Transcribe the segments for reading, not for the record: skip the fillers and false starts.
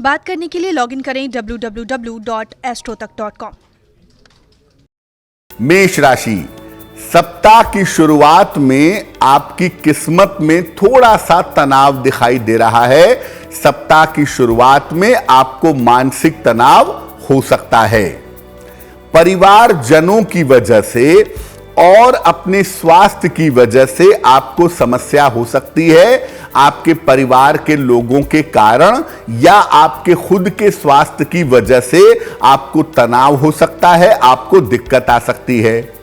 बात करने के लिए लॉगिन करें www.astrotak.com। मेष राशि, सप्ताह की शुरुआत में आपकी किस्मत में थोड़ा सा तनाव दिखाई दे रहा है। सप्ताह की शुरुआत में आपको मानसिक तनाव हो सकता है। परिवारजनों की वजह से और अपने स्वास्थ्य की वजह से आपको समस्या हो सकती है। आपके परिवार के लोगों के कारण या आपके खुद के स्वास्थ्य की वजह से आपको तनाव हो सकता है, आपको दिक्कत आ सकती है।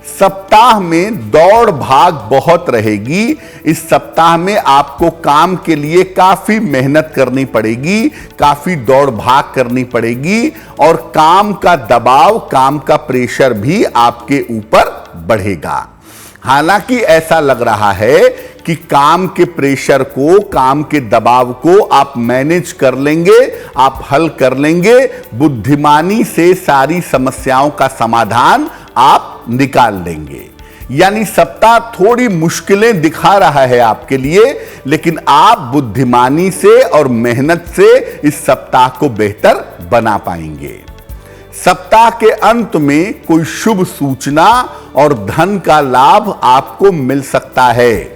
सप्ताह में दौड़ भाग बहुत रहेगी। इस सप्ताह में आपको काम के लिए काफी मेहनत करनी पड़ेगी, काफी दौड़ भाग करनी पड़ेगी और काम का दबाव, काम का प्रेशर भी आपके ऊपर बढ़ेगा। हालांकि ऐसा लग रहा है कि काम के प्रेशर को, काम के दबाव को आप मैनेज कर लेंगे, आप हल कर लेंगे। बुद्धिमानी से सारी समस्याओं का समाधान आप निकाल लेंगे। यानी सप्ताह थोड़ी मुश्किलें दिखा रहा है आपके लिए, लेकिन आप बुद्धिमानी से और मेहनत से इस सप्ताह को बेहतर बना पाएंगे। सप्ताह के अंत में कोई शुभ सूचना और धन का लाभ आपको मिल सकता है।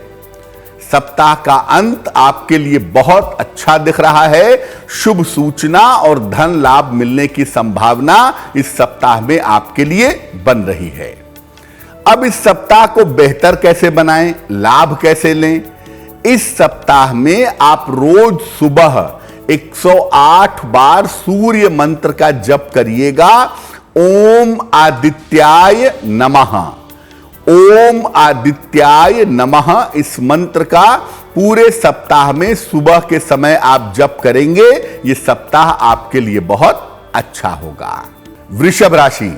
सप्ताह का अंत आपके लिए बहुत अच्छा दिख रहा है। शुभ सूचना और धन लाभ मिलने की संभावना इस सप्ताह में आपके लिए बन रही है। अब इस सप्ताह को बेहतर कैसे बनाएं, लाभ कैसे लें? इस सप्ताह में आप रोज सुबह 108 बार सूर्य मंत्र का जप करिएगा। ओम आदित्याय नमः, ओम आदित्याय नमः। इस मंत्र का पूरे सप्ताह में सुबह के समय आप जप करेंगे, यह सप्ताह आपके लिए बहुत अच्छा होगा। वृषभ राशि,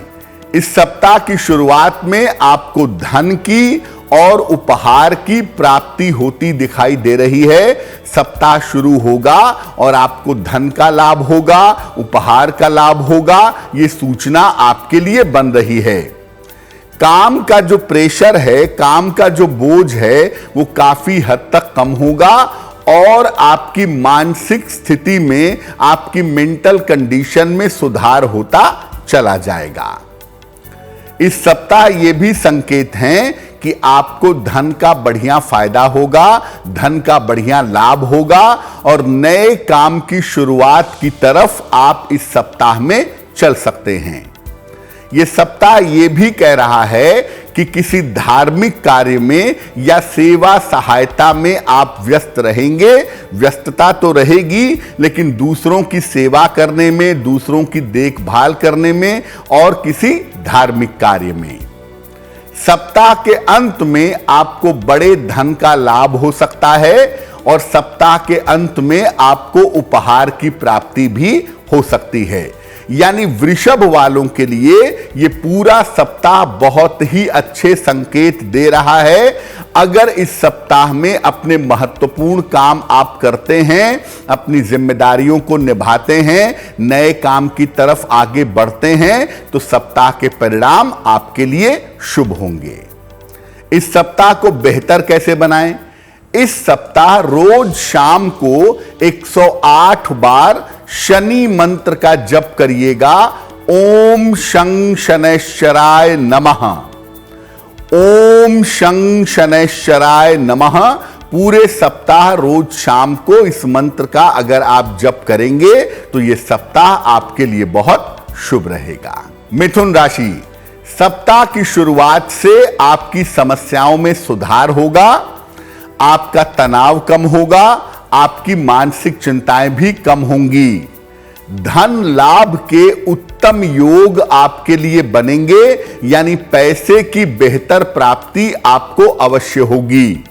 इस सप्ताह की शुरुआत में आपको धन की और उपहार की प्राप्ति होती दिखाई दे रही है। सप्ताह शुरू होगा और आपको धन का लाभ होगा, उपहार का लाभ होगा, यह सूचना आपके लिए बन रही है। काम का जो प्रेशर है, काम का जो बोझ है, वो काफी हद तक कम होगा और आपकी मानसिक स्थिति में, आपकी मेंटल कंडीशन में सुधार होता चला जाएगा। इस सप्ताह ये भी संकेत हैं कि आपको धन का बढ़िया फायदा होगा, धन का बढ़िया लाभ होगा और नए काम की शुरुआत की तरफ आप इस सप्ताह में चल सकते हैं। यह सप्ताह यह भी कह रहा है कि किसी धार्मिक कार्य में या सेवा सहायता में आप व्यस्त रहेंगे। व्यस्तता तो रहेगी, लेकिन दूसरों की सेवा करने में, दूसरों की देखभाल करने में और किसी धार्मिक कार्य में। सप्ताह के अंत में आपको बड़े धन का लाभ हो सकता है और सप्ताह के अंत में आपको उपहार की प्राप्ति भी हो सकती है। यानी वृषभ वालों के लिए यह पूरा सप्ताह बहुत ही अच्छे संकेत दे रहा है। अगर इस सप्ताह में अपने महत्वपूर्ण काम आप करते हैं, अपनी जिम्मेदारियों को निभाते हैं, नए काम की तरफ आगे बढ़ते हैं, तो सप्ताह के परिणाम आपके लिए शुभ होंगे। इस सप्ताह को बेहतर कैसे बनाएं? इस सप्ताह रोज शाम को 108 बार शनि मंत्र का जप करिएगा। ओम शं शनैश्चराय नमः, ओम शं शनैश्चराय नमः। पूरे सप्ताह रोज शाम को इस मंत्र का अगर आप जप करेंगे तो यह सप्ताह आपके लिए बहुत शुभ रहेगा। मिथुन राशि, सप्ताह की शुरुआत से आपकी समस्याओं में सुधार होगा, आपका तनाव कम होगा, आपकी मानसिक चिंताएं भी कम होंगी। धन लाभ के उत्तम योग आपके लिए बनेंगे, यानी पैसे की बेहतर प्राप्ति आपको अवश्य होगी।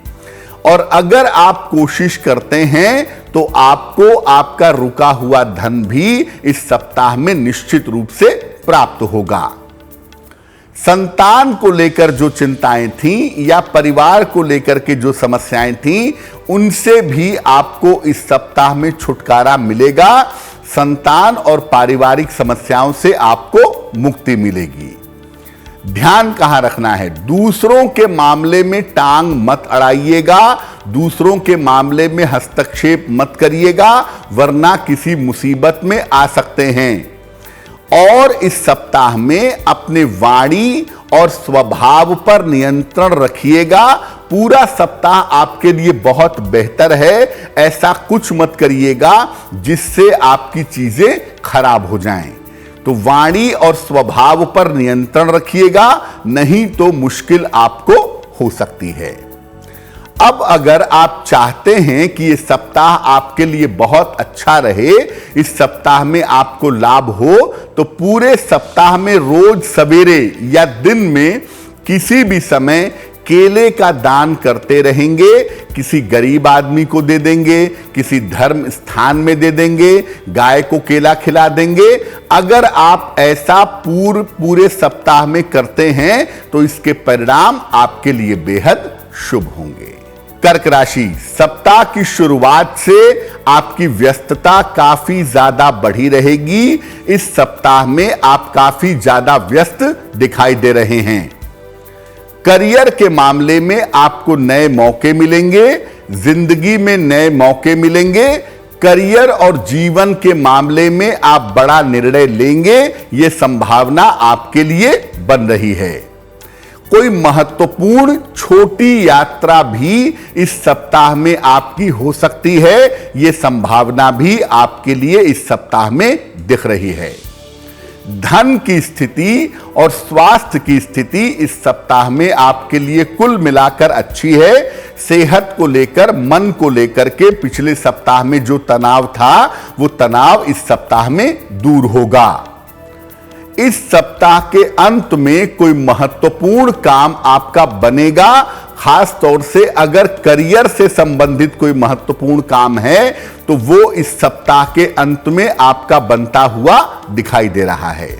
और अगर आप कोशिश करते हैं तो आपको आपका रुका हुआ धन भी इस सप्ताह में निश्चित रूप से प्राप्त होगा। संतान को लेकर जो चिंताएं थीं या परिवार को लेकर के जो समस्याएं थीं, उनसे भी आपको इस सप्ताह में छुटकारा मिलेगा। संतान और पारिवारिक समस्याओं से आपको मुक्ति मिलेगी। ध्यान कहां रखना है, दूसरों के मामले में टांग मत अड़ाइएगा, दूसरों के मामले में हस्तक्षेप मत करिएगा, वरना किसी मुसीबत में आ सकते हैं। और इस सप्ताह में अपने वाणी और स्वभाव पर नियंत्रण रखिएगा। पूरा सप्ताह आपके लिए बहुत बेहतर है। ऐसा कुछ मत करिएगा जिससे आपकी चीजें खराब हो जाएं। तो वाणी और स्वभाव पर नियंत्रण रखिएगा, नहीं तो मुश्किल आपको हो सकती है। अब अगर आप चाहते हैं कि ये सप्ताह आपके लिए बहुत अच्छा रहे, इस सप्ताह में आपको लाभ हो, तो पूरे सप्ताह में रोज सवेरे या दिन में किसी भी समय केले का दान करते रहेंगे। किसी गरीब आदमी को दे देंगे, किसी धर्म स्थान में दे देंगे, गाय को केला खिला देंगे। अगर आप ऐसा पूरे सप्ताह में करते हैं तो इसके परिणाम आपके लिए बेहद शुभ होंगे। कर्क राशि, सप्ताह की शुरुआत से आपकी व्यस्तता काफी ज्यादा बढ़ी रहेगी। इस सप्ताह में आप काफी ज्यादा व्यस्त दिखाई दे रहे हैं। करियर के मामले में आपको नए मौके मिलेंगे, जिंदगी में नए मौके मिलेंगे। करियर और जीवन के मामले में आप बड़ा निर्णय लेंगे, यह संभावना आपके लिए बन रही है। कोई महत्वपूर्ण छोटी यात्रा भी इस सप्ताह में आपकी हो सकती है, यह संभावना भी आपके लिए इस सप्ताह में दिख रही है। धन की स्थिति और स्वास्थ्य की स्थिति इस सप्ताह में आपके लिए कुल मिलाकर अच्छी है। सेहत को लेकर, मन को लेकर के पिछले सप्ताह में जो तनाव था, वो तनाव इस सप्ताह में दूर होगा। इस सप्ताह के अंत में कोई महत्वपूर्ण काम आपका बनेगा। खास तौर से अगर करियर से संबंधित कोई महत्वपूर्ण काम है तो वो इस सप्ताह के अंत में आपका बनता हुआ दिखाई दे रहा है।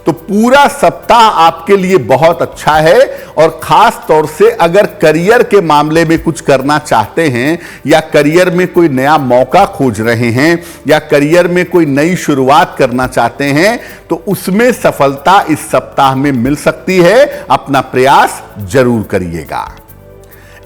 तो पूरा सप्ताह आपके लिए बहुत अच्छा है। और खास तौर से अगर करियर के मामले में कुछ करना चाहते हैं, या करियर में कोई नया मौका खोज रहे हैं, या करियर में कोई नई शुरुआत करना चाहते हैं, तो उसमें सफलता इस सप्ताह में मिल सकती है। अपना प्रयास जरूर करिएगा।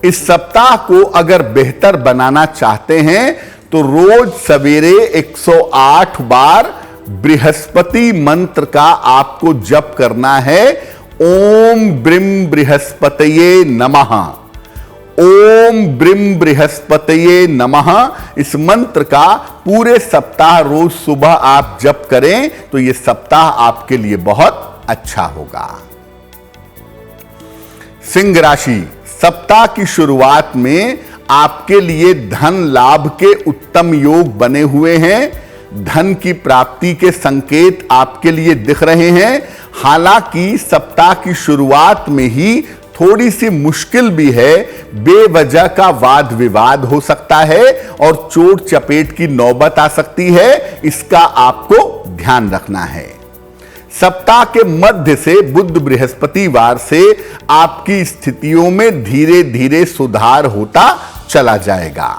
इस सप्ताह को अगर बेहतर बनाना चाहते हैं तो रोज सवेरे 108 बार बृहस्पति मंत्र का आपको जप करना है। ओम ब्रीम बृहस्पतये नमः, ओम ब्रीम बृहस्पतये नमः। इस मंत्र का पूरे सप्ताह रोज सुबह आप जप करें तो यह सप्ताह आपके लिए बहुत अच्छा होगा। सिंह राशि, सप्ताह की शुरुआत में आपके लिए धन लाभ के उत्तम योग बने हुए हैं। धन की प्राप्ति के संकेत आपके लिए दिख रहे हैं। हालांकि सप्ताह की शुरुआत में ही थोड़ी सी मुश्किल भी है। बेवजह का वाद विवाद हो सकता है और चोट चपेट की नौबत आ सकती है, इसका आपको ध्यान रखना है। सप्ताह के मध्य से बुध बृहस्पतिवार से आपकी स्थितियों में धीरे धीरे सुधार होता चला जाएगा।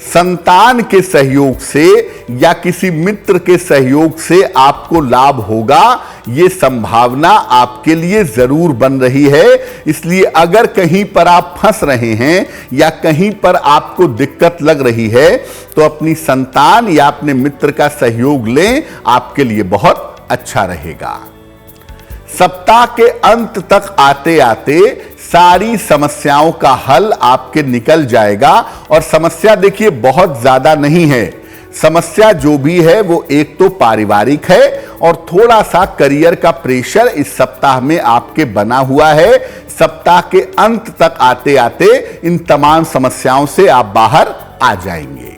संतान के सहयोग से या किसी मित्र के सहयोग से आपको लाभ होगा, यह संभावना आपके लिए जरूर बन रही है। इसलिए अगर कहीं पर आप फंस रहे हैं या कहीं पर आपको दिक्कत लग रही है तो अपनी संतान या अपने मित्र का सहयोग लें, आपके लिए बहुत अच्छा रहेगा। सप्ताह के अंत तक आते आते सारी समस्याओं का हल आपके निकल जाएगा। और समस्या देखिए बहुत ज्यादा नहीं है। समस्या जो भी है वो एक तो पारिवारिक है और थोड़ा सा करियर का प्रेशर इस सप्ताह में आपके बना हुआ है। सप्ताह के अंत तक आते आते इन तमाम समस्याओं से आप बाहर आ जाएंगे।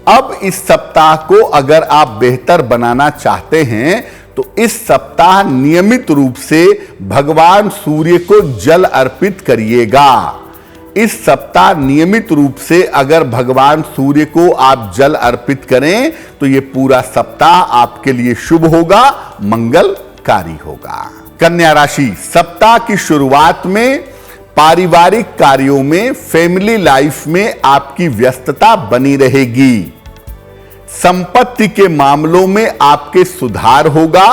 अब इस सप्ताह को अगर आप बेहतर बनाना चाहते हैं तो इस सप्ताह नियमित रूप से भगवान सूर्य को जल अर्पित करिएगा। इस सप्ताह नियमित रूप से अगर भगवान सूर्य को आप जल अर्पित करें तो यह पूरा सप्ताह आपके लिए शुभ होगा, मंगलकारी होगा। कन्या राशि, सप्ताह की शुरुआत में पारिवारिक कार्यों में, फैमिली लाइफ में आपकी व्यस्तता बनी रहेगी। संपत्ति के मामलों में आपके सुधार होगा।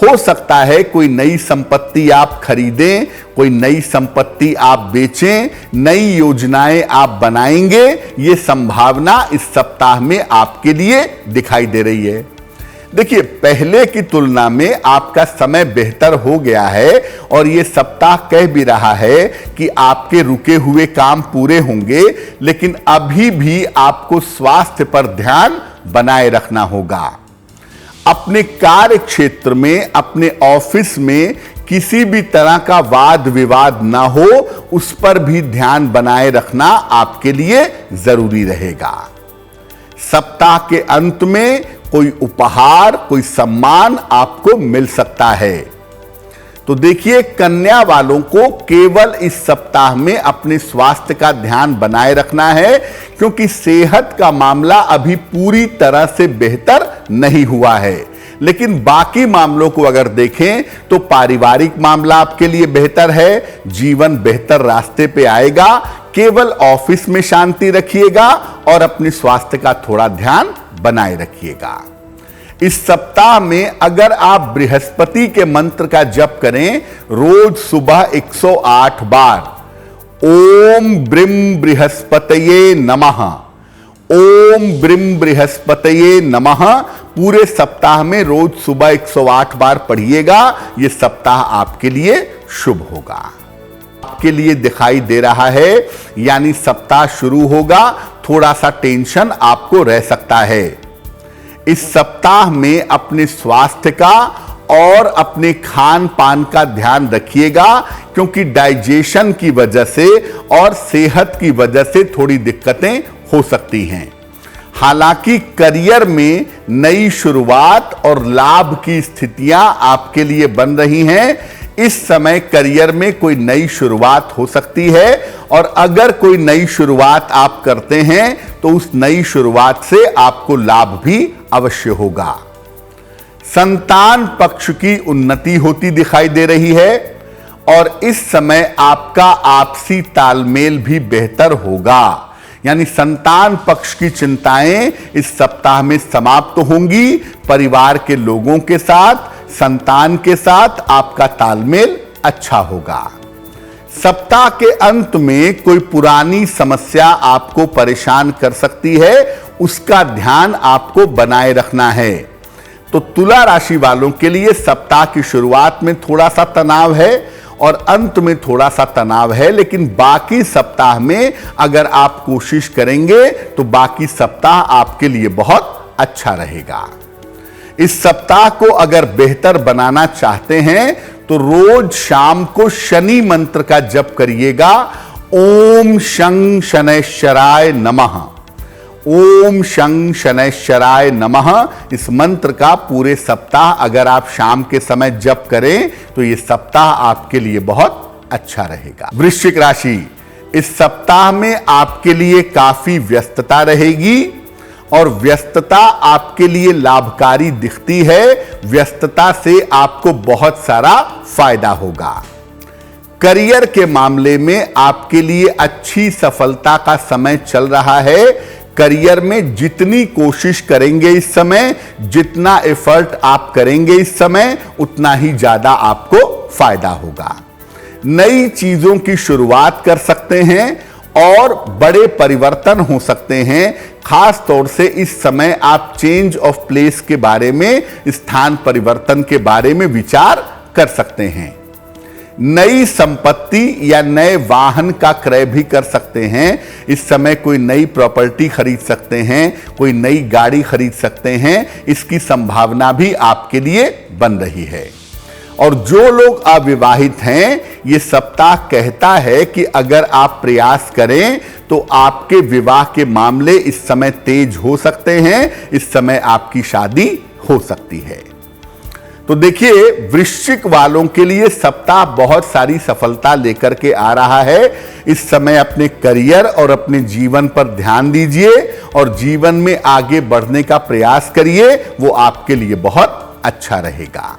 हो सकता है कोई नई संपत्ति आप खरीदें, कोई नई संपत्ति आप बेचें, नई योजनाएं आप बनाएंगे। ये संभावना इस सप्ताह में आपके लिए दिखाई दे रही है। देखिए, पहले की तुलना में आपका समय बेहतर हो गया है और यह सप्ताह कह भी रहा है कि आपके रुके हुए काम पूरे होंगे, लेकिन अभी भी आपको स्वास्थ्य पर ध्यान बनाए रखना होगा। अपने कार्य क्षेत्र में, अपने ऑफिस में किसी भी तरह का वाद विवाद ना हो, उस पर भी ध्यान बनाए रखना आपके लिए जरूरी रहेगा। सप्ताह के अंत में कोई उपहार, कोई सम्मान आपको मिल सकता है। तो देखिए, कन्या वालों को केवल इस सप्ताह में अपने स्वास्थ्य का ध्यान बनाए रखना है, क्योंकि सेहत का मामला अभी पूरी तरह से बेहतर नहीं हुआ है। लेकिन बाकी मामलों को अगर देखें तो पारिवारिक मामला आपके लिए बेहतर है, जीवन बेहतर रास्ते पे आएगा। केवल ऑफिस में शांति रखिएगा और अपने स्वास्थ्य का थोड़ा ध्यान बनाए रखिएगा। इस सप्ताह में अगर आप बृहस्पति के मंत्र का जप करें रोज सुबह 108 बार, ओम ब्रीम बृहस्पतये नमः, ओम ब्रीम बृहस्पतये नमः, पूरे सप्ताह में रोज सुबह 108 बार पढ़िएगा। यह सप्ताह आपके लिए शुभ होगा। आपके लिए दिखाई दे रहा है, यानी सप्ताह शुरू होगा, थोड़ा सा टेंशन आपको रह सकता है। इस सप्ताह में अपने स्वास्थ्य का और अपने खान पान का ध्यान रखिएगा, क्योंकि डाइजेशन की वजह से और सेहत की वजह से थोड़ी दिक्कतें हो सकती हैं। हालांकि करियर में नई शुरुआत और लाभ की स्थितियां आपके लिए बन रही हैं। इस समय करियर में कोई नई शुरुआत हो सकती है, और अगर कोई नई शुरुआत आप करते हैं तो उस नई शुरुआत से आपको लाभ भी अवश्य होगा। संतान पक्ष की उन्नति होती दिखाई दे रही है, और इस समय आपका आपसी तालमेल भी बेहतर होगा। यानी संतान पक्ष की चिंताएं इस सप्ताह में समाप्त होंगी। परिवार के लोगों के साथ, संतान के साथ आपका तालमेल अच्छा होगा। सप्ताह के अंत में कोई पुरानी समस्या आपको परेशान कर सकती है, उसका ध्यान आपको बनाए रखना है। तो तुला राशि वालों के लिए सप्ताह की शुरुआत में थोड़ा सा तनाव है और अंत में थोड़ा सा तनाव है, लेकिन बाकी सप्ताह में अगर आप कोशिश करेंगे तो बाकी सप्ताह आपके लिए बहुत अच्छा रहेगा। इस सप्ताह को अगर बेहतर बनाना चाहते हैं तो रोज शाम को शनि मंत्र का जप करिएगा। ओम शं शनैश्चराय नमः, ओम शं शनैश्चराय नमः। इस मंत्र का पूरे सप्ताह अगर आप शाम के समय जप करें तो यह सप्ताह आपके लिए बहुत अच्छा रहेगा। वृश्चिक राशि, इस सप्ताह में आपके लिए काफी व्यस्तता रहेगी, और व्यस्तता आपके लिए लाभकारी दिखती है। व्यस्तता से आपको बहुत सारा फायदा होगा। करियर के मामले में आपके लिए अच्छी सफलता का समय चल रहा है। करियर में जितनी कोशिश करेंगे इस समय, जितना एफर्ट आप करेंगे इस समय, उतना ही ज्यादा आपको फायदा होगा। नई चीजों की शुरुआत कर सकते हैं और बड़े परिवर्तन हो सकते हैं। खास तौर से इस समय आप चेंज ऑफ प्लेस के बारे में, स्थान परिवर्तन के बारे में विचार कर सकते हैं। नई संपत्ति या नए वाहन का क्रय भी कर सकते हैं। इस समय कोई नई प्रॉपर्टी खरीद सकते हैं, कोई नई गाड़ी खरीद सकते हैं। इसकी संभावना भी आपके लिए बन रही है। और जो लोग अविवाहित हैं, ये सप्ताह कहता है कि अगर आप प्रयास करें तो आपके विवाह के मामले इस समय तेज हो सकते हैं। इस समय आपकी शादी हो सकती है। तो देखिए, वृश्चिक वालों के लिए सप्ताह बहुत सारी सफलता लेकर के आ रहा है। इस समय अपने करियर और अपने जीवन पर ध्यान दीजिए और जीवन में आगे बढ़ने का प्रयास करिए, वो आपके लिए बहुत अच्छा रहेगा।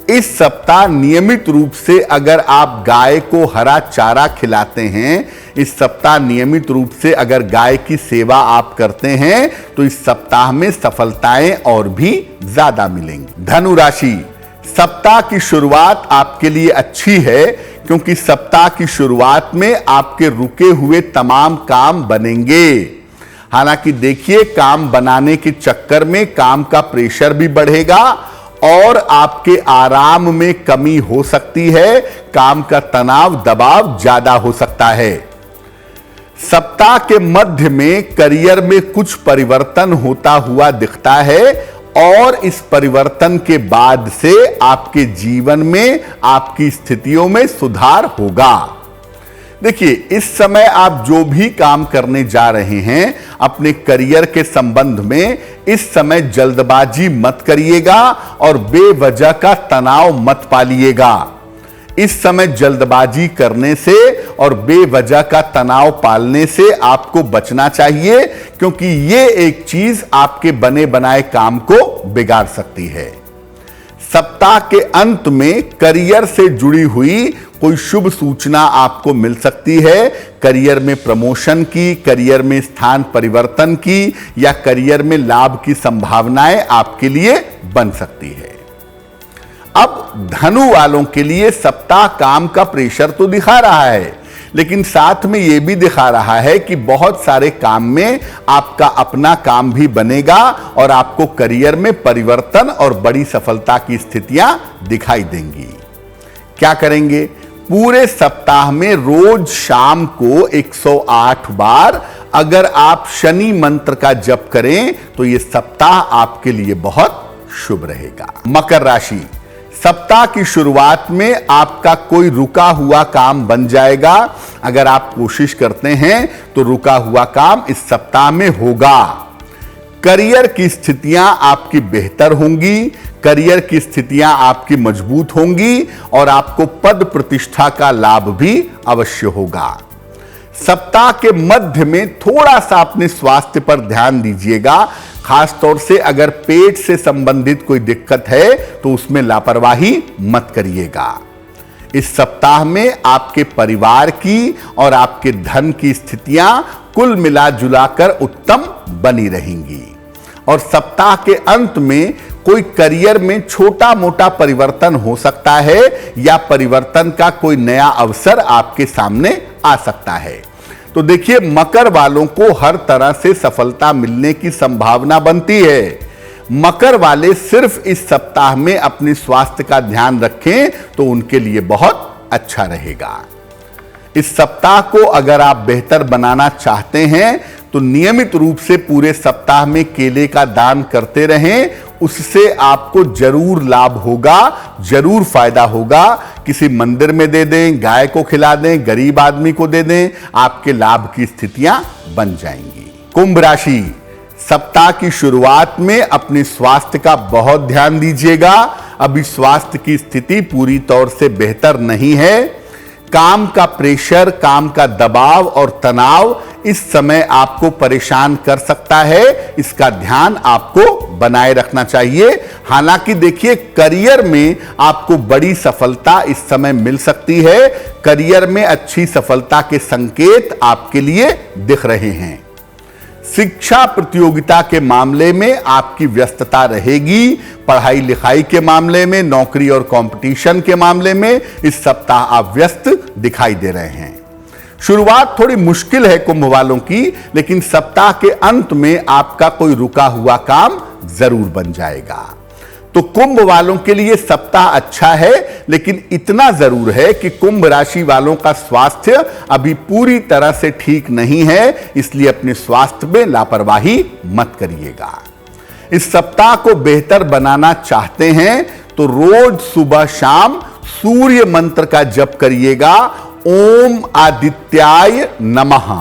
इस सप्ताह नियमित रूप से अगर आप गाय को हरा चारा खिलाते हैं, इस सप्ताह नियमित रूप से अगर गाय की सेवा आप करते हैं तो इस सप्ताह में सफलताएं और भी ज्यादा मिलेंगी। धनु राशि, सप्ताह की शुरुआत आपके लिए अच्छी है क्योंकि सप्ताह की शुरुआत में आपके रुके हुए तमाम काम बनेंगे। हालांकि देखिए, काम बनाने के चक्कर में काम का प्रेशर भी बढ़ेगा और आपके आराम में कमी हो सकती है, काम का तनाव दबाव ज्यादा हो सकता है। सप्ताह के मध्य में करियर में कुछ परिवर्तन होता हुआ दिखता है और इस परिवर्तन के बाद से आपके जीवन में आपकी स्थितियों में सुधार होगा। देखिए, इस समय आप जो भी काम करने जा रहे हैं अपने करियर के संबंध में, इस समय जल्दबाजी मत करिएगा और बेवजह का तनाव मत पालिएगा। इस समय जल्दबाजी करने से और बेवजह का तनाव पालने से आपको बचना चाहिए क्योंकि यह एक चीज आपके बने बनाए काम को बिगाड़ सकती है। सप्ताह के अंत में करियर से जुड़ी हुई कोई शुभ सूचना आपको मिल सकती है। करियर में प्रमोशन की, करियर में स्थान परिवर्तन की या करियर में लाभ की संभावनाएं आपके लिए बन सकती है। अब धनु वालों के लिए सप्ताह काम का प्रेशर तो दिखा रहा है, लेकिन साथ में यह भी दिखा रहा है कि बहुत सारे काम में आपका अपना काम भी बनेगा और आपको करियर में परिवर्तन और बड़ी सफलता की स्थितियां दिखाई देंगी। क्या करेंगे? पूरे सप्ताह में रोज शाम को 108 बार अगर आप शनि मंत्र का जप करें तो यह सप्ताह आपके लिए बहुत शुभ रहेगा। मकर राशि, सप्ताह की शुरुआत में आपका कोई रुका हुआ काम बन जाएगा। अगर आप कोशिश करते हैं तो रुका हुआ काम इस सप्ताह में होगा। करियर की स्थितियां आपकी बेहतर होंगी, करियर की स्थितियां आपकी मजबूत होंगी और आपको पद प्रतिष्ठा का लाभ भी अवश्य होगा। सप्ताह के मध्य में थोड़ा सा अपने स्वास्थ्य पर ध्यान दीजिएगा, खासतौर से अगर पेट से संबंधित कोई दिक्कत है तो उसमें लापरवाही मत करिएगा। इस सप्ताह में आपके परिवार की और आपके धन की स्थितियां कुल मिला जुलाकर उत्तम बनी रहेंगी और सप्ताह के अंत में कोई करियर में छोटा मोटा परिवर्तन हो सकता है या परिवर्तन का कोई नया अवसर आपके सामने आ सकता है। तो देखिए, मकर वालों को हर तरह से सफलता मिलने की संभावना बनती है। मकर वाले सिर्फ इस सप्ताह में अपने स्वास्थ्य का ध्यान रखें तो उनके लिए बहुत अच्छा रहेगा। इस सप्ताह को अगर आप बेहतर बनाना चाहते हैं तो नियमित रूप से पूरे सप्ताह में केले का दान करते रहें, उससे आपको जरूर लाभ होगा, जरूर फायदा होगा। किसी मंदिर में दे दें, गाय को खिला दें, गरीब आदमी को दे दें, आपके लाभ की स्थितियां बन जाएंगी। कुंभ राशि, सप्ताह की शुरुआत में अपने स्वास्थ्य का बहुत ध्यान दीजिएगा। अभी स्वास्थ्य की स्थिति पूरी तौर से बेहतर नहीं है। काम का प्रेशर, काम का दबाव और तनाव इस समय आपको परेशान कर सकता है, इसका ध्यान आपको बनाए रखना चाहिए। हालांकि देखिए, करियर में आपको बड़ी सफलता इस समय मिल सकती है। करियर में अच्छी सफलता के संकेत आपके लिए दिख रहे हैं। शिक्षा प्रतियोगिता के मामले में आपकी व्यस्तता रहेगी। पढ़ाई लिखाई के मामले में, नौकरी और कंपटीशन के मामले में इस सप्ताह आप व्यस्त दिखाई दे रहे हैं। शुरुआत थोड़ी मुश्किल है कुंभ वालों की, लेकिन सप्ताह के अंत में आपका कोई रुका हुआ काम जरूर बन जाएगा। तो कुंभ वालों के लिए सप्ताह अच्छा है, लेकिन इतना जरूर है कि कुंभ राशि वालों का स्वास्थ्य अभी पूरी तरह से ठीक नहीं है, इसलिए अपने स्वास्थ्य में लापरवाही मत करिएगा। इस सप्ताह को बेहतर बनाना चाहते हैं तो रोज सुबह शाम सूर्य मंत्र का जप करिएगा। ओम आदित्याय नमः,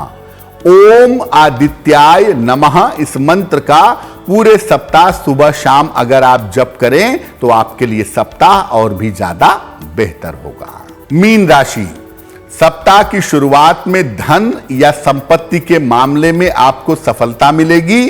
ओम आदित्याय नमः, इस मंत्र का पूरे सप्ताह सुबह शाम अगर आप जप करें तो आपके लिए सप्ताह और भी ज्यादा बेहतर होगा। मीन राशि, सप्ताह की शुरुआत में धन या संपत्ति के मामले में आपको सफलता मिलेगी।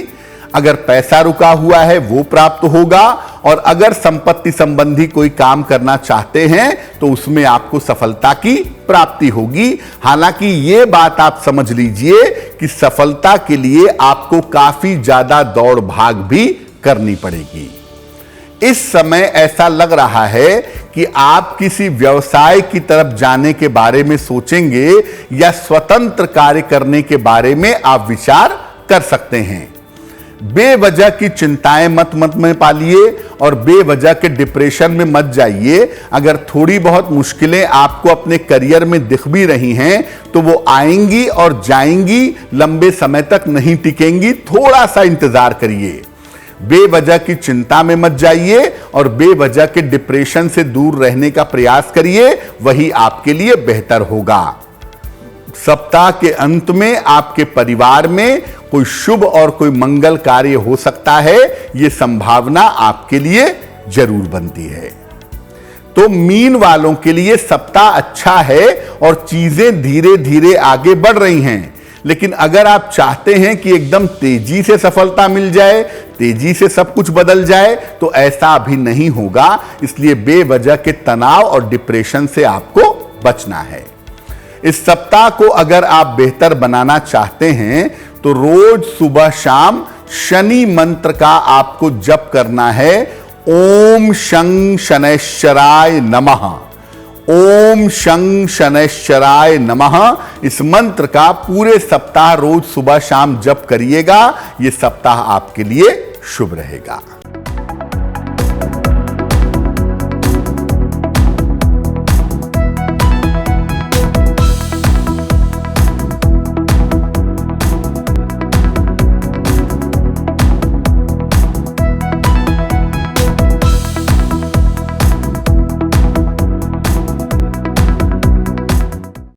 अगर पैसा रुका हुआ है वो प्राप्त होगा और अगर संपत्ति संबंधी कोई काम करना चाहते हैं तो उसमें आपको सफलता की प्राप्ति होगी। हालांकि ये बात आप समझ लीजिए कि सफलता के लिए आपको काफी ज्यादा दौड़ भाग भी करनी पड़ेगी। इस समय ऐसा लग रहा है कि आप किसी व्यवसाय की तरफ जाने के बारे में सोचेंगे या स्वतंत्र कार्य करने के बारे में आप विचार कर सकते हैं। बेवजह की चिंताएं मत में पालिए और बेवजह के डिप्रेशन में मत जाइए। अगर थोड़ी बहुत मुश्किलें आपको अपने करियर में दिख भी रही हैं तो वो आएंगी और जाएंगी, लंबे समय तक नहीं टिकेंगी। थोड़ा सा इंतजार करिए। बेवजह की चिंता में मत जाइए और बेवजह के डिप्रेशन से दूर रहने का प्रयास करिए, वही आपके लिए बेहतर होगा। सप्ताह के अंत में आपके परिवार में कोई शुभ और कोई मंगल कार्य हो सकता है, यह संभावना आपके लिए जरूर बनती है। तो मीन वालों के लिए सप्ताह अच्छा है और चीजें धीरे धीरे आगे बढ़ रही हैं। लेकिन अगर आप चाहते हैं कि एकदम तेजी से सफलता मिल जाए, तेजी से सब कुछ बदल जाए, तो ऐसा अभी नहीं होगा। इसलिए बेवजह के तनाव और डिप्रेशन से आपको बचना है। इस सप्ताह को अगर आप बेहतर बनाना चाहते हैं तो रोज सुबह शाम शनि मंत्र का आपको जप करना है। ओम शं शनैश्चराय नमः, ओम शं शनैश्चराय नमः। इस मंत्र का पूरे सप्ताह रोज सुबह शाम जप करिएगा। यह सप्ताह आपके लिए शुभ रहेगा।